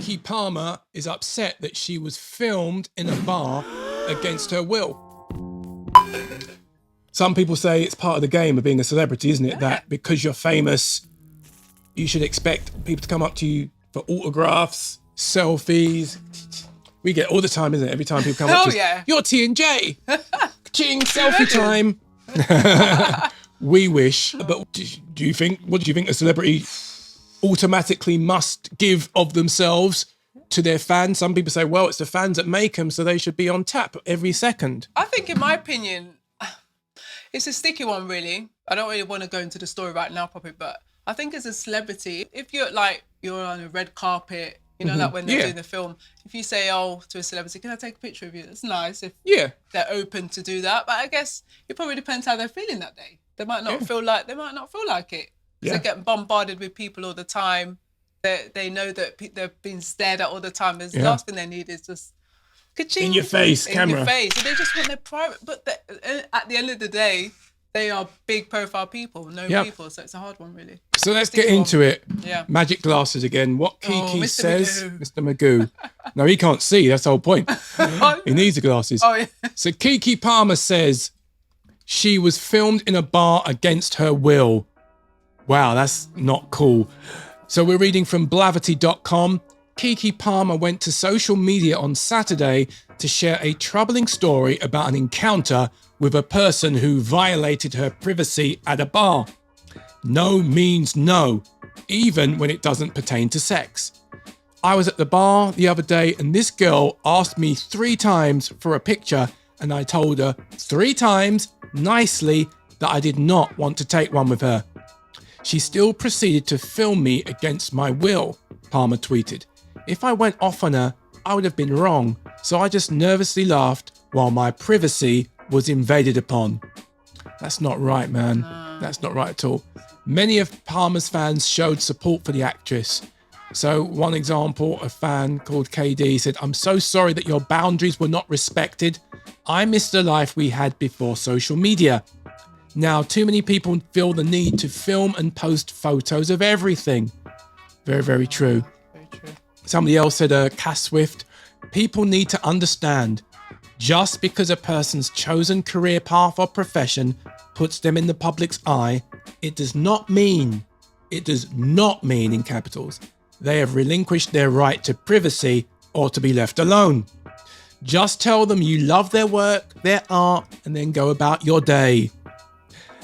Keke Palmer is upset that she was filmed in a bar against her will. Some people say it's part of the game of being a celebrity, isn't it? That because you're famous, you should expect people to come up to you for autographs, selfies. We get all the time, isn't it? Every time people come up to us, you're T&J. Ching, selfie time. We wish. But what do you think a celebrity automatically must give of themselves to their fans? Some people say, well, it's the fans that make them, so they should be on tap every second. I think, in my opinion, it's a sticky one, really. I don't really want to go into the story right now, probably, but I think as a celebrity, if you're on a red carpet, you know, like when they're doing the film, if you say, to a celebrity, can I take a picture of you? It's nice if they're open to do that. But I guess it probably depends how they're feeling that day. They might not feel like it. Because they're getting bombarded with people all the time. They know that they're being stared at all the time. The last thing they need is just ka-ching, in your face, camera. In your face. And they just want their private. But at the end of the day, they are big profile people, people. So it's a hard one, really. So let's get into it. Yeah. Magic glasses again. What Keke says, Mr. Magoo. No, he can't see. That's the whole point. He needs the glasses. Oh, yeah. So Keke Palmer says she was filmed in a bar against her will. Wow, that's not cool. So we're reading from Blavity.com. Keke Palmer went to social media on Saturday to share a troubling story about an encounter with a person who violated her privacy at a bar. No means no, even when it doesn't pertain to sex. I was at the bar the other day and this girl asked me 3 times for a picture, and I told her 3 times nicely that I did not want to take one with her. She still proceeded to film me against my will, Palmer tweeted. If I went off on her, I would have been wrong, so I just nervously laughed while my privacy was invaded upon. That's not right, man. No. That's not right at all. Many of Palmer's fans showed support for the actress. So one example, a fan called KD said, "I'm so sorry that your boundaries were not respected. I miss the life we had before social media. Now, too many people feel the need to film and post photos of everything." Very, very true. Very true. Somebody else said, Cass Swift, "People need to understand, just because a person's chosen career path or profession puts them in the public's eye, it does not mean in capitals, they have relinquished their right to privacy or to be left alone. Just tell them you love their work, their art, and then go about your day."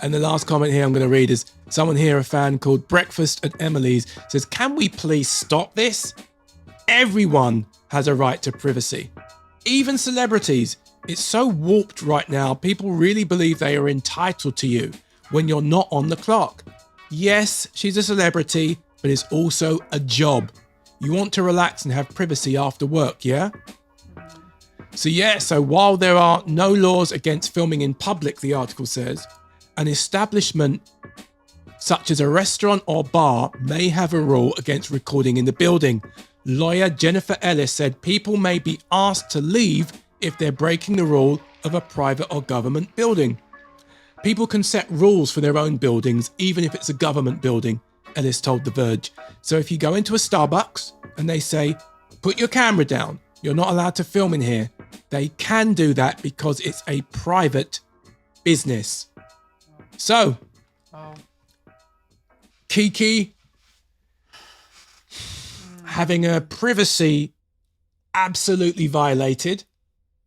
And the last comment here I'm going to read is someone here, a fan called Breakfast at Emily's, says, "Can we please stop this? Everyone has a right to privacy. Even celebrities. It's so warped right now. People really believe they are entitled to you when you're not on the clock. Yes, she's a celebrity, but it's also a job. You want to relax and have privacy after work, yeah?" So while there are no laws against filming in public, the article says, an establishment such as a restaurant or bar may have a rule against recording in the building. Lawyer Jennifer Ellis said people may be asked to leave if they're breaking the rule of a private or government building. People can set rules for their own buildings, even if it's a government building, Ellis told The Verge. So if you go into a Starbucks and they say, "Put your camera down, you're not allowed to film in here," they can do that because it's a private business. So, Keke having her privacy absolutely violated.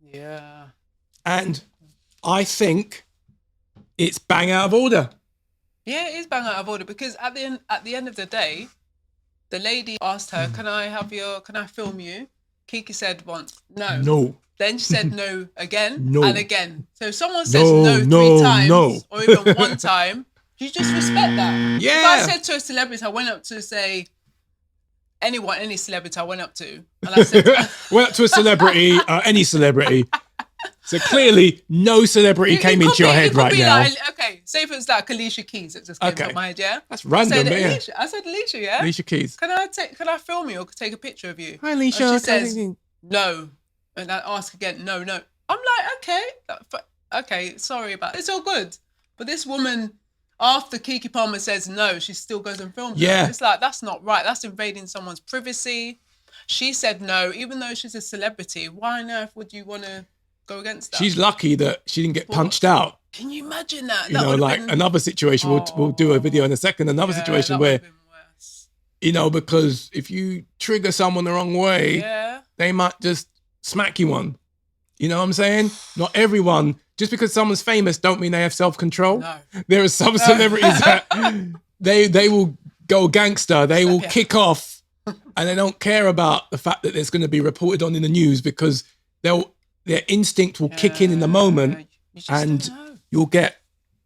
Yeah. And I think it's bang out of order. Yeah, it is bang out of order because at the end of the day, the lady asked her, can I film you? Keke said once, no. No. Then she said no again No. and again. So if someone says no 3 times or even 1 time, you just respect that. Yeah. If I said to a celebrity, I went up to say any celebrity I went up to, and I said, went up to a celebrity, any celebrity. So clearly, no celebrity came into your head right now. Like, okay, say if it's like Alicia Keys, it just came to my head, yeah? That's random, I said Alicia, yeah? Alicia Keys. Can I film you or take a picture of you? Hi, Alicia. And she says, no. And I ask again, no. I'm like, okay, sorry about it. It's all good. But this woman, after Keke Palmer says no, she still goes and films Yeah. it. It's like, that's not right. That's invading someone's privacy. She said no, even though she's a celebrity. Why on earth would you want to go against that? She's lucky that she didn't get punched out. Can you imagine that? You know, like another situation, we'll do a video in a second, another situation where, you know, because if you trigger someone the wrong way, they might just smack you one. You know what I'm saying? Not everyone, just because someone's famous don't mean they have self-control. No. There are some celebrities that they will go gangster, they will kick off, and they don't care about the fact that it's going to be reported on in the news, because their instinct will kick in the moment, and you'll get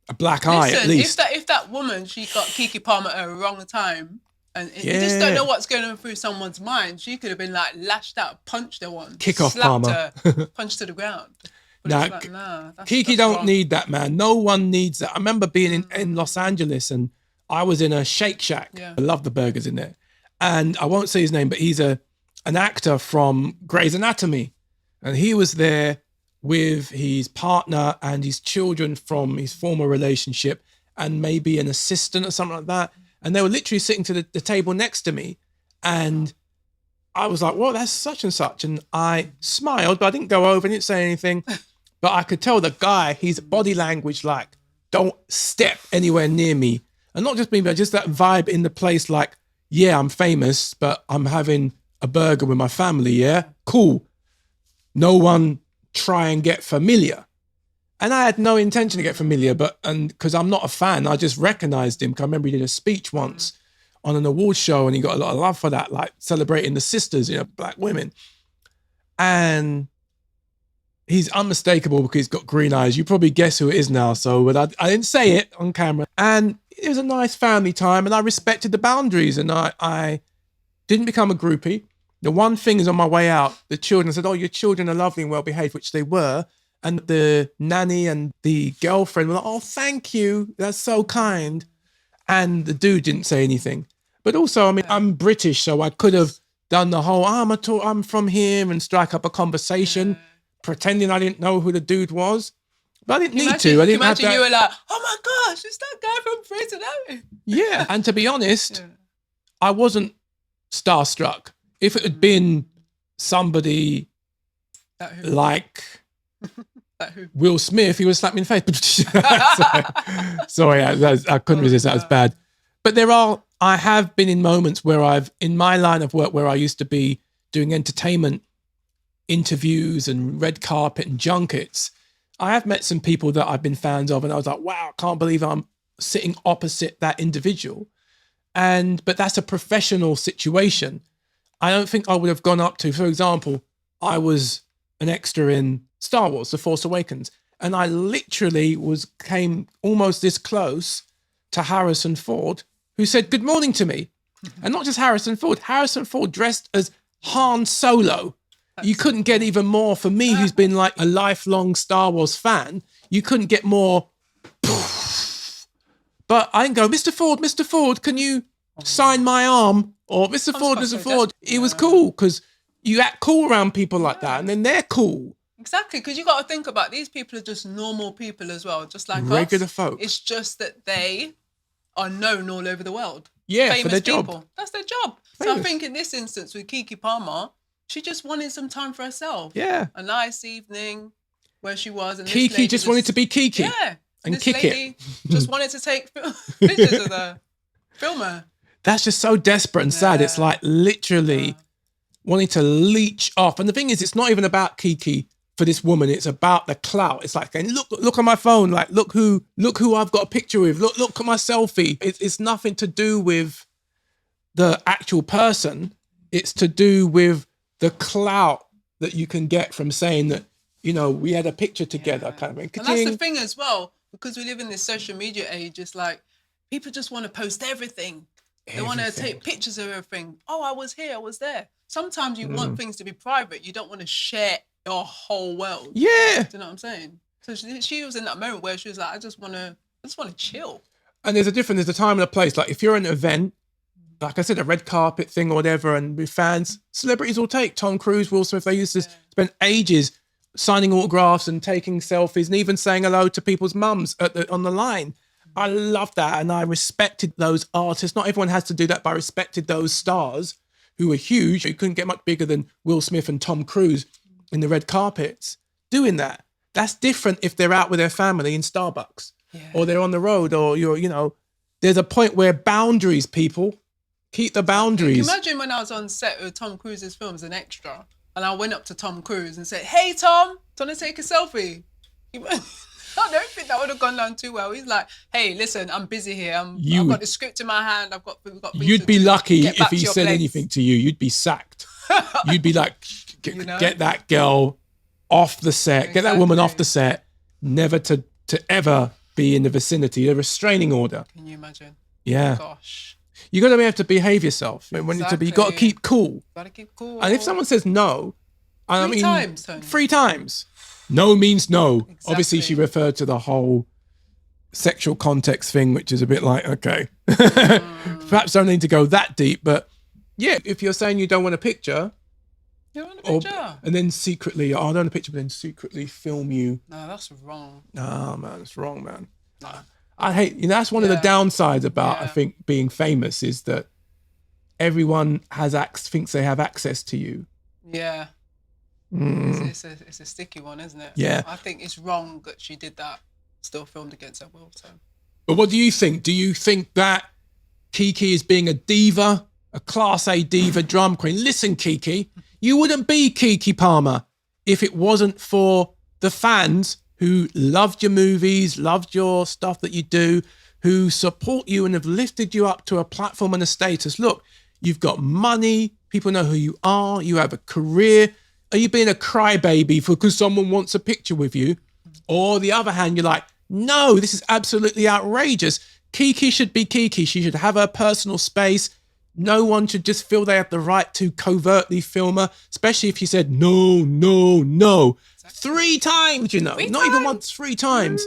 a black eye at least. If that woman, she got Keke Palmer at a wrong time, and you just don't know what's going on through someone's mind. She could have been like lashed out, punched her one, kick off Palmer, punched to the ground. Nah, Keke don't wrong. Need that, man. No one needs that. I remember being in Los Angeles, and I was in a Shake Shack. I love the burgers in there. And I won't say his name, but he's an actor from Grey's Anatomy. And he was there with his partner and his children from his former relationship, and maybe an assistant or something like that. And they were literally sitting to the table next to me. And I was like, well, that's such and such. And I smiled, but I didn't go over and didn't say anything. But I could tell the guy, his body language, like, don't step anywhere near me. And not just me, but just that vibe in the place, like, yeah, I'm famous, but I'm having a burger with my family, yeah? Cool. No one try and get familiar. And I had no intention to get familiar, and because I'm not a fan, I just recognized him, because I remember he did a speech once on an award show, and he got a lot of love for that, like celebrating the sisters, you know, black women. And he's unmistakable because he's got green eyes. You probably guess who it is now, but I didn't say it on camera. And it was a nice family time, and I respected the boundaries, and I didn't become a groupie. The one thing is, on my way out, the children said, oh, your children are lovely and well-behaved, which they were. And the nanny and the girlfriend were like, oh, thank you. That's so kind. And the dude didn't say anything. But also, I mean, I'm British, so I could have done the whole, I'm from here, and strike up a conversation, pretending I didn't know who the dude was. But I didn't need to. I didn't have that. You were like, oh my gosh, it's that guy from Prison Alley. Yeah. And to be honest, I wasn't starstruck. If it had been somebody like Will Smith, he would slap me in the face. Sorry, I couldn't resist. That was bad. But I have been in moments where in my line of work, where I used to be doing entertainment interviews and red carpet and junkets, I have met some people that I've been fans of, and I was like, wow, I can't believe I'm sitting opposite that individual. But that's a professional situation. I don't think I would have gone up to, for example, I was an extra in Star Wars, The Force Awakens, and I literally came almost this close to Harrison Ford, who said good morning to me. And not just Harrison Ford dressed as Han Solo. You couldn't get even more, for me, who's been like a lifelong Star Wars fan, you couldn't get more. But I didn't go, Mr. Ford, can you sign my arm? Or Mr. Ford. It was cool, because you act cool around people like that, and then they're cool. Exactly, because you got to think about, these people are just normal people as well, just like regular us. folk. It's just that they are known all over the world. Yeah, famous for their people. job. That's their job. Famous. So I think in this instance with Keke Palmer, she just wanted some time for herself. Yeah. A nice evening where she was. And Keke just wanted to be Keke. Yeah. And this kick lady it. just wanted to take pictures of the filmer. That's just so desperate and sad. It's like literally wanting to leech off. And the thing is, it's not even about Keke for this woman. It's about the clout. It's like, look on my phone. Like, look who I've got a picture with. Look at my selfie. It's nothing to do with the actual person. It's to do with the clout that you can get from saying that, you know, we had a picture together, kind of thing. And that's the thing as well, because we live in this social media age. It's like people just want to post everything. They want to take pictures of everything. Oh, I was here, I was there. Sometimes you want things to be private. You don't want to share your whole world. Yeah. Do you know what I'm saying? So she was in that moment where she was like, I just want to chill. And there's a time and a place. Like if you're in an event, like I said, a red carpet thing or whatever, and with fans, celebrities will take Tom Cruise, Will Smith. They used to spend ages signing autographs and taking selfies and even saying hello to people's mums on the line. I love that, and I respected those artists. Not everyone has to do that, but I respected those stars who were huge. You couldn't get much bigger than Will Smith and Tom Cruise in the red carpets doing that. That's different if they're out with their family in Starbucks or they're on the road or there's a point where boundaries, people, keep the boundaries. Can you imagine when I was on set with Tom Cruise's film as an extra and I went up to Tom Cruise and said, "Hey, Tom, do you want to take a selfie?" I don't think that would have gone down too well. He's like, "Hey, listen, I'm busy here. I've got the script in my hand. We've got You'd be lucky if he said anything to you. You'd be sacked. You'd be like, get that girl off the set. Get that woman off the set. Never to ever be in the vicinity. A restraining order." Can you imagine? Yeah. Oh, gosh. You got to be able to behave yourself. You got to keep cool. Got to keep cool. And if someone says no, three times, Tony. 3 times. No means no. Exactly. Obviously, she referred to the whole sexual context thing, which is a bit like, okay, perhaps don't need to go that deep. But yeah, if you're saying you don't want a picture, and then secretly, I don't want a picture, but then secretly film you. No, that's wrong. No, man, it's wrong, man. No. I hate, that's one of the downsides about, I think, being famous is that everyone thinks they have access to you. Yeah. It's a sticky one, isn't it? Yeah. I think it's wrong that she did that, still filmed against her will. So. But what do you think? Do you think that Keke is being a diva, a class A diva drum queen? Listen, Keke, you wouldn't be Keke Palmer if it wasn't for the fans who loved your movies, loved your stuff that you do, who support you and have lifted you up to a platform and a status. Look, you've got money, people know who you are, you have a career. Are you being a crybaby because someone wants a picture with you? Or the other hand, you're like, no, this is absolutely outrageous. Keke should be Keke. She should have her personal space. No one should just feel they have the right to covertly film her, especially if you said no, no, no. 3 times, not even once, 3 times.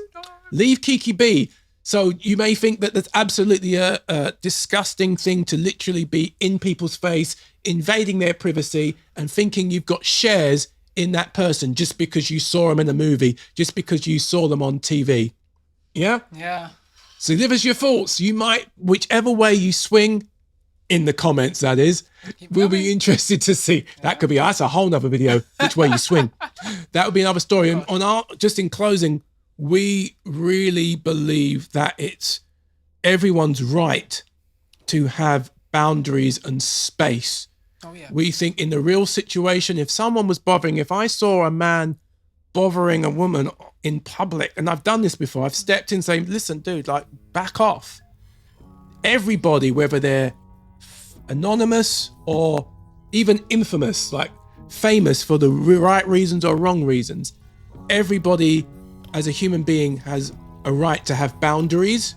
Leave Keke be. So you may think that that's absolutely a disgusting thing to literally be in people's face, invading their privacy and thinking you've got shares in that person just because you saw them in a movie, just because you saw them on TV. Yeah? Yeah. So give us your thoughts. You might, whichever way you swing, in the comments, that is, we'll be interested to see. That could be, that's a whole nother video, which way you swing. That would be another story. And just in closing, we really believe that it's everyone's right to have boundaries and space. Oh, yeah. We think in the real situation, if someone was bothering, if I saw a man bothering a woman in public, and I've done this before, I've stepped in saying, listen, dude, like, back off. Everybody, whether they're anonymous or even infamous, like famous for the right reasons or wrong reasons, everybody as a human being has a right to have boundaries,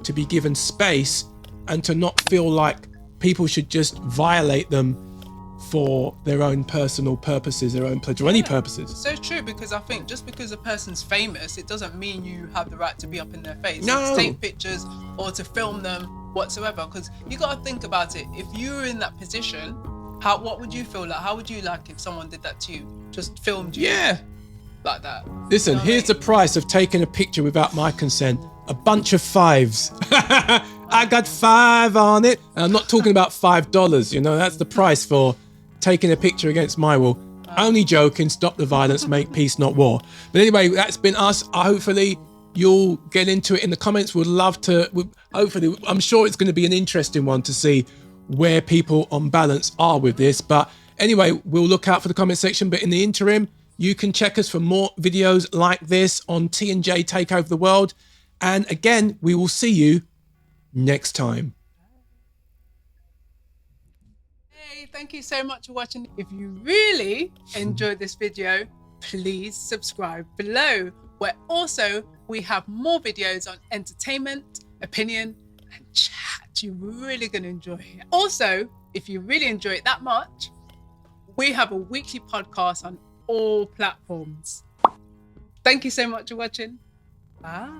to be given space, and to not feel like people should just violate them for their own personal purposes, their own pleasure, or any purposes. So true, because I think just because a person's famous, it doesn't mean you have the right to be up in their face, no. to take pictures or to film them whatsoever. Because you got to think about it. If you were in that position, what would you feel like? How would you like if someone did that to you? Just filmed you like that? Listen, here's the price of taking a picture without my consent. A bunch of 5s. I got 5 on it. And I'm not talking about $5, that's the price for taking a picture against my will. Only joking. Stop the violence, make peace, not war. But anyway, that's been us. Hopefully you'll get into it in the comments. We'd love to, hopefully, I'm sure it's going to be an interesting one to see where people on balance are with this. But anyway, we'll look out for the comment section. But in the interim, you can check us for more videos like this on T&J Take Over the World. And again, we will see you next time. Hey, thank you so much for watching. If you really enjoyed this video, please subscribe below, where also we have more videos on entertainment, opinion, and chat. You're really going to enjoy it. Also, if you really enjoy it that much, we have a weekly podcast on all platforms. Thank you so much for watching. Bye.